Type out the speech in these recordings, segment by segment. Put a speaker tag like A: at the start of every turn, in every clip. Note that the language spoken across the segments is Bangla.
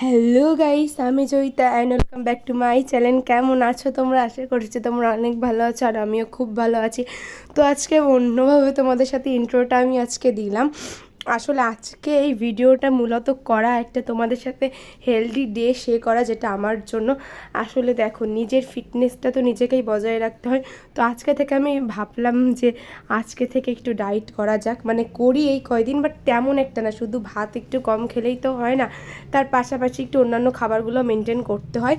A: হ্যালো গাইস, আমি Joyita and welcome back to my channel. কেমন আছো তোমরা? আশা করছি তোমরা অনেক ভালো আছো আর আমিও খুব ভালো আছি। তো আজকে অন্যভাবে তোমাদের সাথে ইন্ট্রোটা আমি আজকে দিলাম। আসলে আজকে এই ভিডিওটা মূলত করা একটা তোমাদের সাথে হেলদি ডে শেয়ার করা, যেটা আমার জন্য আসলে দেখো নিজের ফিটনেসটা তো নিজেকেই বজায় রাখতে হয়। তো আজকে থেকে আমি ভাবলাম যে আজকে থেকে একটু ডায়েট করা যাক, মানে করি এই কয়দিন, বাট তেমন একটা না, শুধু ভাত একটু কম খেলেই তো হয় না, তার পাশাপাশি একটু অন্যান্য খাবারগুলো মেনটেন করতে হয়।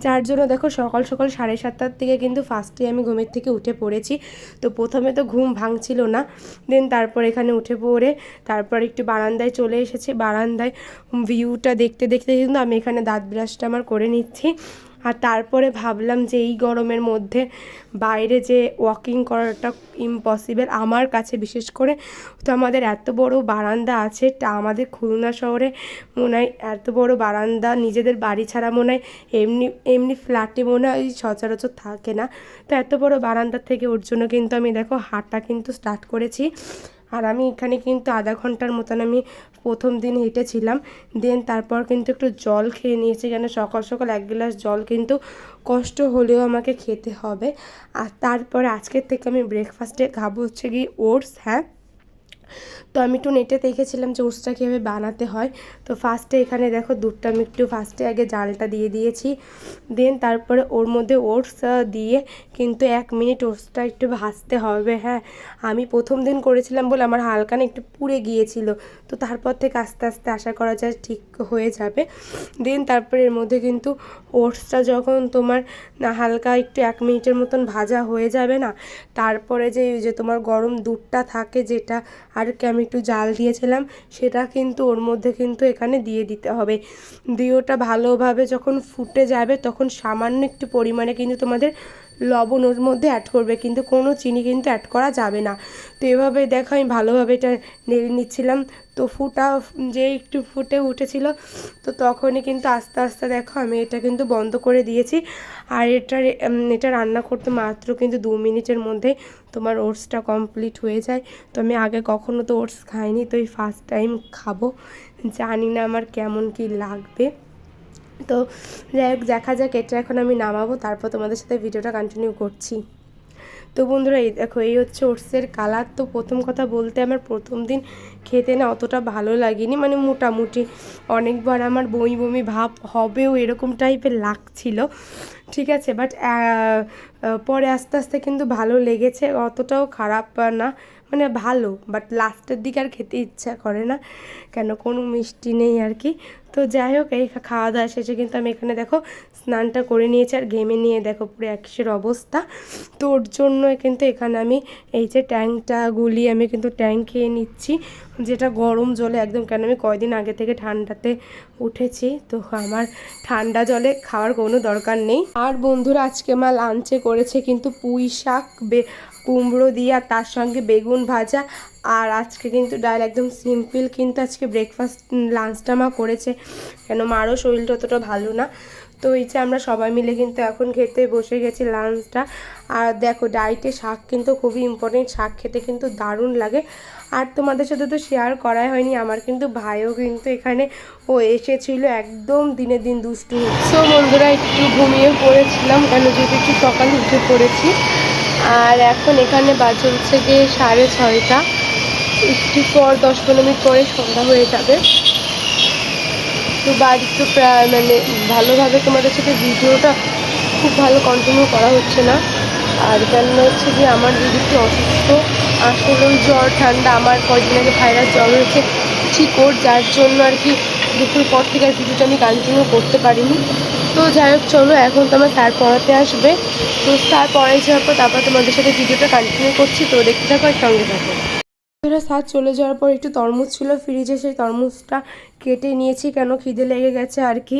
A: যার জন্য দেখো সকাল সকাল 7:30টার থেকে কিন্তু ফার্স্টে আমি ঘুমের থেকে উঠে পড়েছি। তো প্রথমে তো ঘুম ভাঙছিল না, দেন তারপর এখানে উঠে পড়ে তারপর একটু বারান্দায় চলে এসেছি। বারান্দায় ভিউটা দেখতে দেখতে কিন্তু আমি এখানে দাঁত ব্রাশটা আমার করে নিচ্ছি। আর তারপরে ভাবলাম যে এই গরমের মধ্যে বাইরে যে ওয়াকিং করাটা ইম্পসিবল আমার কাছে, বিশেষ করে তো আমাদের এত বড় বারান্দা আছে, তা আমাদের খুলনা শহরে মনে হয় এত বড় বারান্দা নিজেদের বাড়ি ছাড়া মনে হয় এমনি এমনি ফ্ল্যাটে মনে হয় সচরাচর থাকে না। তো এত বড় বারান্দা থেকে ওর জন্য কিন্তু আমি দেখো হাঁটা কিন্তু স্টার্ট করেছি। আর আমি এখানে কিন্তু আধা ঘন্টার মতন আমি প্রথম দিন হেঁটেছিলাম। দেন তারপর কিন্তু একটু জল খেয়ে নিয়েছি, কেন সকাল সকাল 1 গ্লাস জল কিন্তু কষ্ট হলেও আমাকে খেতে হবে। আর তারপরে আজকের থেকে আমি ব্রেকফাস্টে খাবো হচ্ছে কি ওটস। হ্যাঁ, তো আমি একটু নেটে দেখেছিলাম যে ওটসটা কীভাবে বানাতে হয়। তো ফার্স্টে এখানে দেখো দুধটা আমি একটু ফার্স্টে আগে জালটা দিয়ে দিয়েছি। দেন তারপরে ওর মধ্যে ওটস দিয়ে কিন্তু 1 মিনিট ওটসটা একটু ভাজতে হবে। হ্যাঁ, আমি প্রথম দিন করেছিলাম বলে আমার হালকা না একটু পুড়ে গিয়েছিল, তো তারপর থেকে আস্তে আস্তে আশা করা যায় ঠিক হয়ে যাবে। দেন তারপরে এর মধ্যে কিন্তু ওটসটা যখন তোমার না হালকা একটু 1 মিনিটের মতন ভাজা হয়ে যাবে না, তারপরে যে তোমার গরম দুধটা থাকে, যেটা আর কি আমি একটু জাল দিয়েছিলাম, সেটা কিন্তু ওর মধ্যে কিন্তু এখানে দিয়ে দিতে হবে। দিয়ে ওটা ভালোভাবে যখন ফুটে যাবে তখন সামান্য একটু পরিমাণে কিন্তু তোমাদের লবণ ওর মধ্যে অ্যাড করবে, কিন্তু কোনো চিনি কিন্তু অ্যাড করা যাবে না। তো এভাবে দেখো আমি ভালোভাবে এটা নেড়ে নিচ্ছিলাম। তো যে একটু ফুটে উঠেছিল, তো তখনই কিন্তু আস্তে আস্তে দেখো আমি এটা কিন্তু বন্ধ করে দিয়েছি। আর এটা রান্না করতে মাত্র কিন্তু 2 মিনিটের মধ্যে তোমার ওটসটা কমপ্লিট হয়ে যায়। তো আমি আগে কখনো তো ওটস খাইনি, তো এই ফার্স্ট টাইম খাবো, জানি না আমার কেমন কি লাগবে। তো যাই হোক, দেখা যাক। এটা এখন আমি নামাবো, তারপর তোমাদের সাথে ভিডিওটা কন্টিনিউ করছি। তো বন্ধুরা এই দেখো, এই হচ্ছে ওটসের কালার। তো প্রথম কথা বলতে আমার প্রথম দিন খেতে না অতটা ভালো লাগেনি, মানে মোটামুটি অনেকবার আমার বমি বমি ভাব হবেও এরকম টাইপের লাগছিল, ঠিক আছে। বাট পরে আস্তে আস্তে কিন্তু ভালো লেগেছে, অতটাও খারাপ না, মানে ভালো। বাট লাস্টের দিকে আর খেতে ইচ্ছা করে না, কেন কোনো মিষ্টি নেই আর কি। তো যাই হোক, এই খাওয়া দাওয়া শেষে কিন্তু আমি এখানে দেখো স্নানটা করে নিয়েছি, আর ঘেমে নিয়ে দেখো পুরো একের অবস্থা। তো ওর জন্য কিন্তু এখানে আমি এই যে ট্যাংটা গুলিয়ে আমি কিন্তু ট্যাং খেয়ে নিচ্ছি, যেটা গরম জলে একদম, কেন আমি কয়দিন আগে থেকে ঠান্ডাতে উঠেছি, তো আমার ঠান্ডা জলে খাওয়ার কোনো দরকার নেই। আর বন্ধুরা আজকে মা লাঞ্চে করেছে কিন্তু পুঁই শাক, কুমড়ো দিয়ে, আর তার সঙ্গে বেগুন ভাজা। আর আজকে কিন্তু ডাল, একদম সিম্পল কিন্তু আজকে ব্রেকফাস্ট লাঞ্চটা মা করেছে, কেন মারও শরীরটা অতটা ভালো না। তো এই যে আমরা সবাই মিলে কিন্তু এখন খেতে বসে গেছি লাঞ্চটা। আর দেখো ডায়েটে শাক কিন্তু খুবই ইম্পর্টেন্ট, শাক খেতে কিন্তু দারুণ লাগে। আর তোমাদের সাথে তো শেয়ার করাই হয়নি, আমার কিন্তু ভাইও কিন্তু এখানে ও এসেছিল, একদম দিনে দিন দুষ্টু। সো বন্ধুরা একটু ঘুমিয়ে পড়েছিলাম, কেন যেহেতু একটু সকালে উঠে পড়েছি। আর এখন এখানে বাজে হচ্ছে গিয়ে 6:30, একটু পর 10-15 মিনিট পরে সন্ধ্যা হয়ে যাবে। তো বাড়ি তো প্রায় মানে ভালোভাবে তোমাদের সাথে ভিডিওটা খুব ভালো কন্টিনিউ করা হচ্ছে না, আর কেন হচ্ছে যে আমার দিদি একটু অসুস্থ, আসলে ওই জ্বর ঠান্ডা, আমার কয়েকদিন আগে ভাইরাস জ্বর হয়েছে ঠিক ওর, যার জন্য আর কি দুপুর পর থেকে আর ভিডিওটা আমি কন্টিনিউ করতে পারিনি। তো যাই হোক চলো, এখন তো আমার স্যার পড়াতে আসবে, তো স্যার পড়াই যাওয়ার পর তারপর তোমাদের সাথে ভিডিওটা কন্টিনিউ করছি, তো দেখতে থাকো আর সঙ্গে থাকো। স্যার চলে যাওয়ার পর একটু তরমুজ ছিল ফ্রিজে, সেই তরমুজটা কেটে নিয়েছি, কেন খিদে লেগে গেছে আর কি,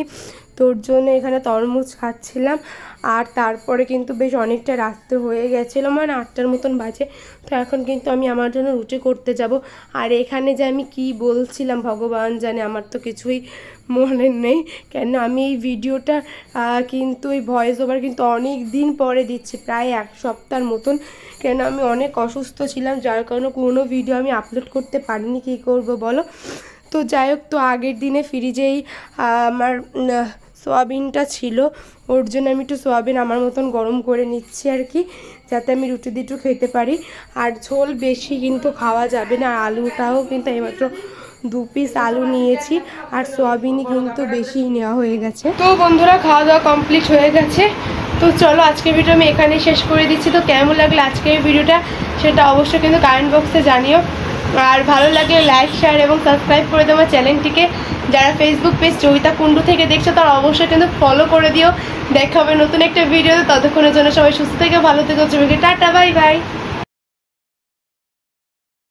A: তোর জন্য এখানে তরমুজ খাচ্ছিলাম। আর তারপরে কিন্তু বেশ অনেকটা রাত্রে হয়ে গেছিলো, মানে 8টার মতন বাজে। তো এখন কিন্তু আমি আমার জন্য রুটি করতে যাব। আর এখানে যে আমি কি বলছিলাম ভগবান জানে, আমার তো কিছুই মনে নেই, কেন আমি এই ভিডিওটা কিন্তু এই ভয়েস ওভার কিন্তু অনেক দিন পরে দিচ্ছি, প্রায় 1 সপ্তাহের মতন, কেন আমি অনেক অসুস্থ ছিলাম, যার কারণে কোনো ভিডিও আমি আপলোড করতে পারিনি। কী করব বলো, তো যাই হোক, তো আগের দিনে ফ্রিজেই আমার সোয়াবিনটা ছিল, ওর জন্য আমি একটু সোয়াবিন আমার মতন গরম করে নিচ্ছি আর কি, যাতে আমি রুটি দিয়ে একটু খেতে পারি। আর ঝোল বেশি কিন্তু খাওয়া যাবে না, আলুটাও কিন্তু এইমাত্র 2 পিস আলু নিয়েছি, আর সোয়াবিনই কিন্তু বেশি নেওয়া হয়ে গেছে। তো বন্ধুরা, খাওয়া দাওয়া কমপ্লিট হয়ে গেছে। তো চলো, আজকের ভিডিও আমি এখানেই শেষ করে দিচ্ছি। তো কেমন লাগলো আজকের ভিডিওটা সেটা অবশ্যই কিন্তু কমেন্ট বক্সে জানিও। আর ভালো লাগলে লাইক, শেয়ার এবং সাবস্ক্রাইব করে দেবো চ্যানেলটিকে। যারা ফেসবুক পেজ জয়িতা কুণ্ডু থেকে দেখছো তারা অবশ্যই কিন্তু ফলো করে দিও। দেখা হবে নতুন একটা ভিডিও। ততক্ষণের জন্য সবাই সুস্থ থেকে ভালো থেকে, টাটা, বাই বাই।